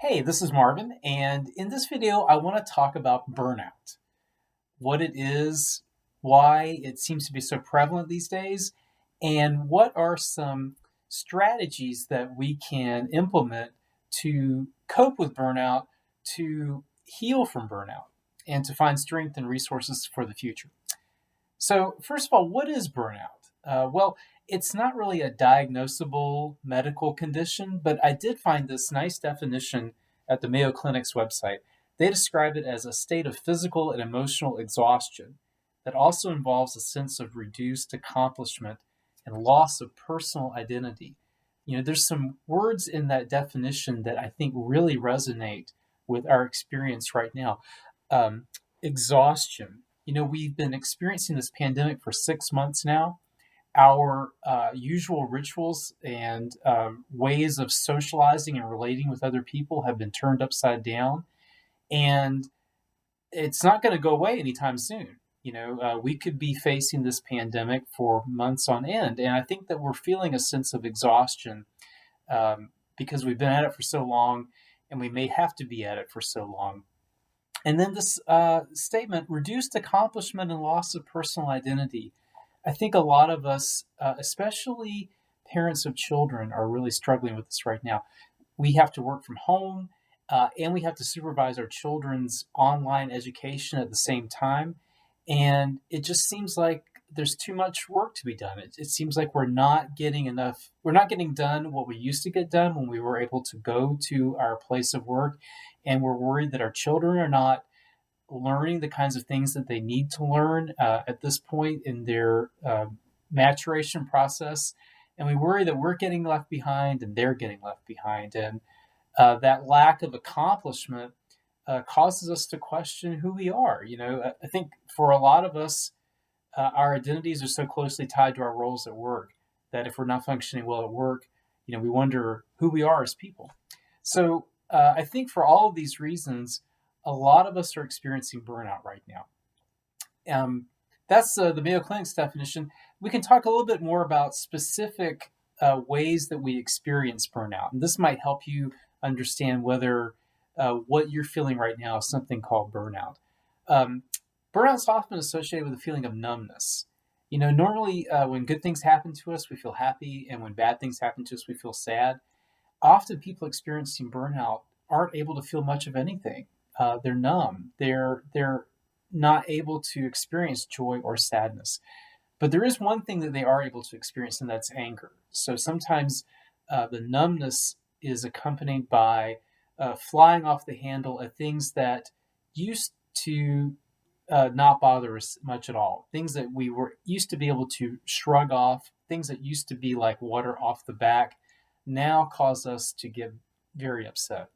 Hey, this is Marvin, and in this video, I want to talk about burnout, what it is, why it seems to be so prevalent these days, and what are some strategies that we can implement to cope with burnout, to heal from burnout, and to find strength and resources for the future. So, first of all, what is burnout? Well, it's not really a diagnosable medical condition, but I did find this nice definition at the Mayo Clinic's website. They describe it as a state of physical and emotional exhaustion that also involves a sense of reduced accomplishment and loss of personal identity. There's some words in that definition that I think really resonate with our experience right now. Um, Exhaustion. We've been experiencing this pandemic for 6 months now. Our usual rituals and ways of socializing and relating with other people have been turned upside down, and it's not going to go away anytime soon. We could be facing this pandemic for months on end, and I think that we're feeling a sense of exhaustion because we've been at it for so long, and we may have to be at it for so long. And then this statement, reduced accomplishment and loss of personal identity. I think a lot of us, especially parents of children, are really struggling with this right now. We have to work from home and we have to supervise our children's online education at the same time. And it just seems like there's too much work to be done. It seems like we're not getting enough, we're not getting done what we used to get done when we were able to go to our place of work. And we're worried that our children are not learning the kinds of things that they need to learn at this point in their maturation process. And we worry that we're getting left behind and they're getting left behind. And that lack of accomplishment causes us to question who we are. I think for a lot of us, our identities are so closely tied to our roles at work that if we're not functioning well at work, we wonder who we are as people. So I think for all of these reasons, a lot of us are experiencing burnout right now. That's the Mayo Clinic's definition. We can talk a little bit more about specific ways that we experience burnout. And this might help you understand whether what you're feeling right now is something called burnout. Burnout is often associated with a feeling of numbness. Normally when good things happen to us, we feel happy. And when bad things happen to us, we feel sad. Often people experiencing burnout aren't able to feel much of anything. They're numb. They're not able to experience joy or sadness. But there is one thing that they are able to experience, and that's anger. So sometimes the numbness is accompanied by flying off the handle at things that used to not bother us much at all. Things that we were used to be able to shrug off, things that used to be like water off the back, now cause us to get very upset.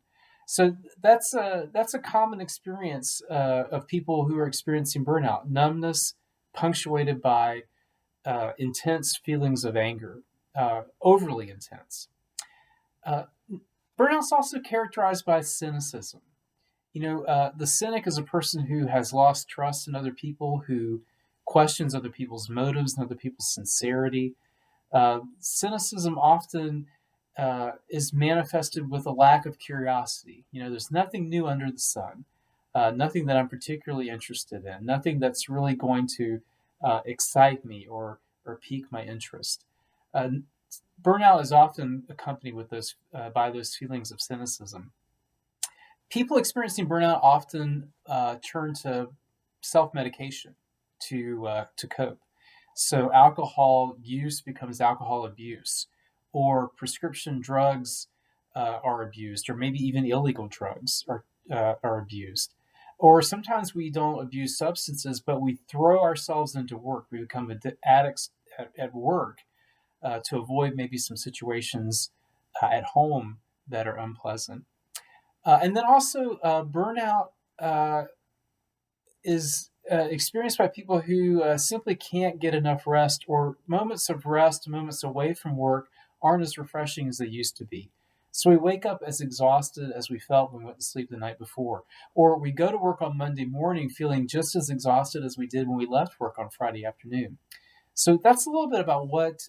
So that's a common experience of people who are experiencing burnout. Numbness punctuated by intense feelings of anger, overly intense. Uh, Burnout's also characterized by cynicism. The cynic is a person who has lost trust in other people, who questions other people's motives and other people's sincerity. Cynicism often is manifested with a lack of curiosity. There's nothing new under the sun, nothing that I'm particularly interested in, nothing that's really going to excite me or pique my interest. Uh, Burnout is often accompanied with those by those feelings of cynicism. People experiencing burnout often turn to self-medication to cope. So alcohol use becomes alcohol abuse, or prescription drugs are abused, or maybe even illegal drugs are abused. Or sometimes we don't abuse substances, but we throw ourselves into work. We become addicts at work to avoid maybe some situations at home that are unpleasant. And then also, burnout is experienced by people who simply can't get enough rest, or moments of rest, moments away from work aren't as refreshing as they used to be. So we wake up as exhausted as we felt when we went to sleep the night before. Or we go to work on Monday morning feeling just as exhausted as we did when we left work on Friday afternoon. So that's a little bit about what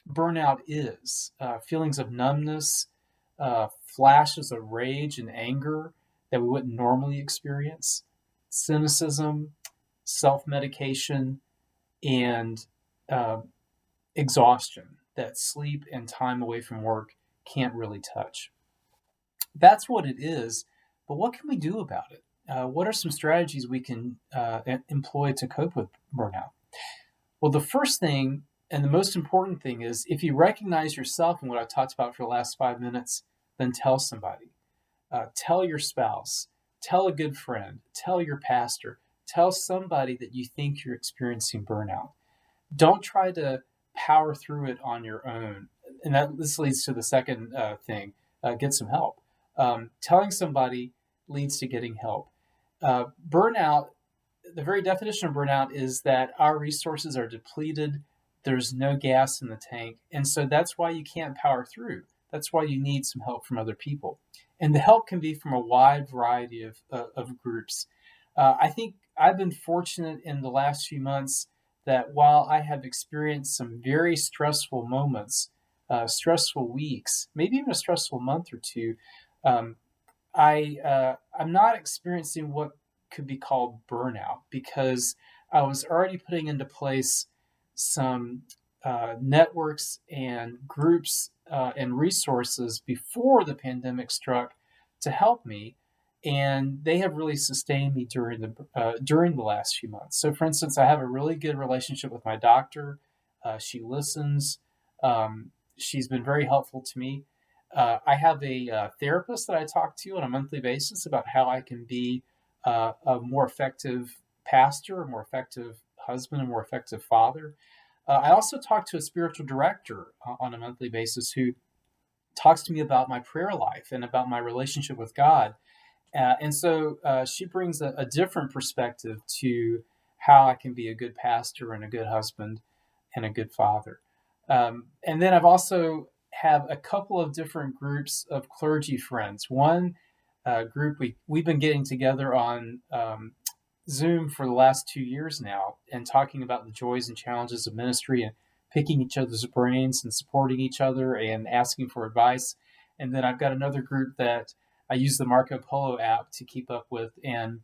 burnout is. Feelings of numbness, flashes of rage and anger that we wouldn't normally experience, cynicism, self-medication, and uh, exhaustion that sleep and time away from work can't really touch. That's what it is, but what can we do about it? What are some strategies we can employ to cope with burnout? Well, the first thing and the most important thing is if you recognize yourself in what I talked about for the last 5 minutes, then tell somebody. Tell your spouse, tell a good friend, tell your pastor, tell somebody that you think you're experiencing burnout. Don't try to power through it on your own. And this leads to the second thing, get some help. Telling somebody leads to getting help. Burnout, the very definition of burnout is that our resources are depleted. There's no gas in the tank. And so that's why you can't power through. That's why you need some help from other people. And the help can be from a wide variety of groups. I think I've been fortunate in the last few months that while I have experienced some very stressful moments, stressful weeks, maybe even a stressful month or two, um, I'm not experiencing what could be called burnout because I was already putting into place some networks and groups and resources before the pandemic struck to help me, and they have really sustained me during the last few months. So, for instance, I have a really good relationship with my doctor. She listens. She's been very helpful to me. I have a therapist that I talk to on a monthly basis about how I can be a more effective pastor, a more effective husband, a more effective father. I also talk to a spiritual director on a monthly basis who talks to me about my prayer life and about my relationship with God. And so she brings a different perspective to how I can be a good pastor and a good husband and a good father. And then I've also have a couple of different groups of clergy friends. One group we've been getting together on Zoom for the last 2 years now and talking about the joys and challenges of ministry and picking each other's brains and supporting each other and asking for advice. And then I've got another group that I use the Marco Polo app to keep up with, and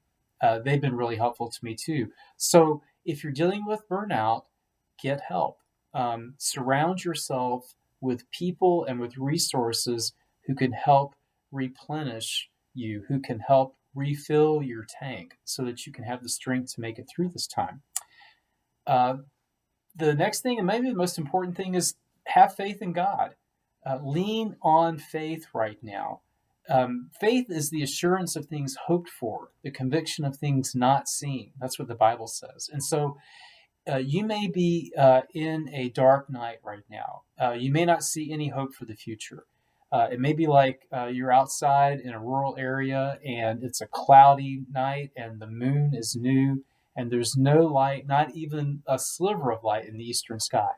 they've been really helpful to me too. So if you're dealing with burnout, get help. Surround yourself with people and with resources who can help replenish you, who can help refill your tank so that you can have the strength to make it through this time. The next thing, and maybe the most important thing, is have faith in God. Lean on faith right now. Faith is the assurance of things hoped for, the conviction of things not seen. That's what the Bible says. And so you may be in a dark night right now. You may not see any hope for the future. It may be like you're outside in a rural area and it's a cloudy night and the moon is new and there's no light, not even a sliver of light in the eastern sky.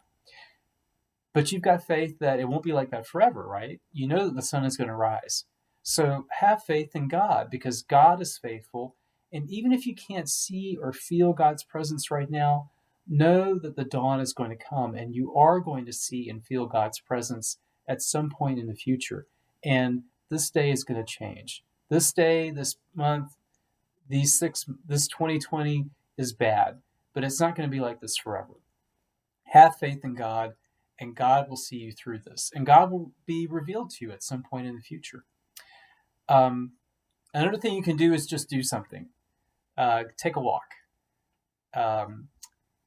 But you've got faith that it won't be like that forever, right? You know that the sun is going to rise. So have faith in God because God is faithful. And even if you can't see or feel God's presence right now, know that the dawn is going to come and you are going to see and feel God's presence at some point in the future. And this day is going to change. This day, this month, this 2020 is bad, but it's not going to be like this forever. Have faith in God, and God will see you through this. And God will be revealed to you at some point in the future. Another thing you can do is just do something. Take a walk.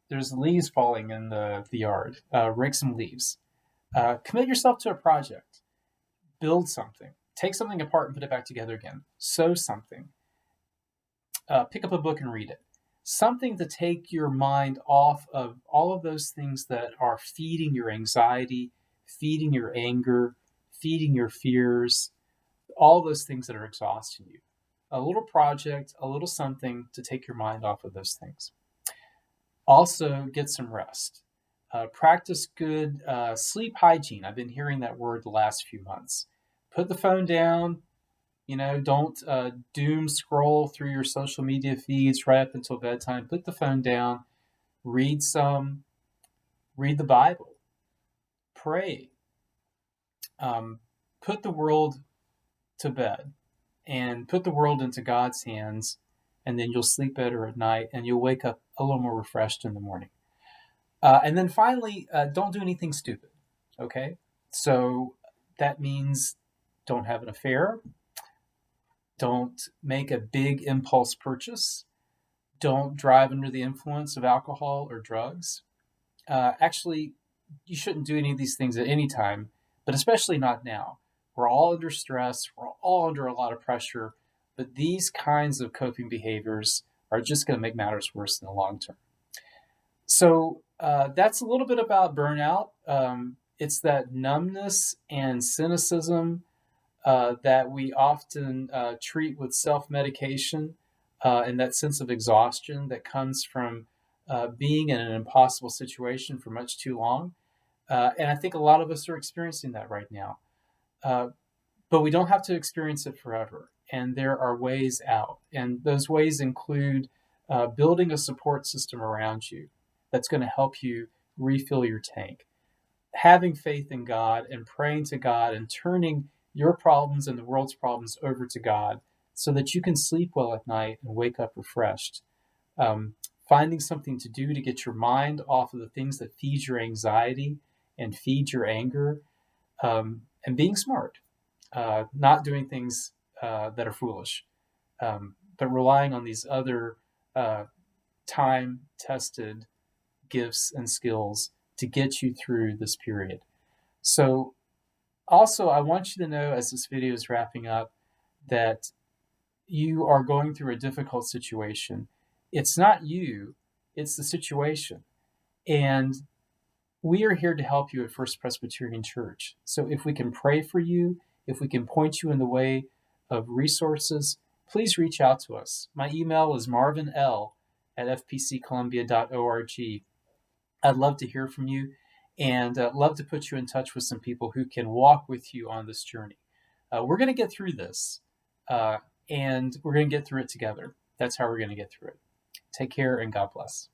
There's leaves falling in the yard. Rake some leaves. Commit yourself to a project. Build something. Take something apart and put it back together again. Sew something. Pick up a book and read it. Something to take your mind off of all of those things that are feeding your anxiety, feeding your anger, feeding your fears, all those things that are exhausting you. A little project, a little something to take your mind off of those things. Also, get some rest. Practice good sleep hygiene. I've been hearing that word the last few months. Put the phone down. Don't doom scroll through your social media feeds right up until bedtime. Put the phone down. Read the Bible. Pray. put the world to bed and put the world into God's hands, and then you'll sleep better at night and you'll wake up a little more refreshed in the morning. And then finally, don't do anything stupid. Okay? So that means don't have an affair, don't make a big impulse purchase, don't drive under the influence of alcohol or drugs. Actually, you shouldn't do any of these things at any time, but especially not now. We're all under stress, we're all under a lot of pressure, but these kinds of coping behaviors are just going to make matters worse in the long term. So that's a little bit about burnout. It's that numbness and cynicism that we often treat with self-medication, and that sense of exhaustion that comes from being in an impossible situation for much too long. And I think a lot of us are experiencing that right now. But we don't have to experience it forever. And there are ways out. And those ways include building a support system around you that's going to help you refill your tank. Having faith in God and praying to God and turning your problems and the world's problems over to God so that you can sleep well at night and wake up refreshed. Finding something to do to get your mind off of the things that feed your anxiety and feed your anger, and being smart, not doing things that are foolish, but relying on these other time-tested gifts and skills to get you through this period. So also, I want you to know as this video is wrapping up that you are going through a difficult situation. It's not you, it's the situation. And we are here to help you at First Presbyterian Church. So if we can pray for you, if we can point you in the way of resources, please reach out to us. My email is marvinl@fpccolumbia.org. I'd love to hear from you and love to put you in touch with some people who can walk with you on this journey. We're going to get through this, and we're going to get through it together. That's how we're going to get through it. Take care and God bless.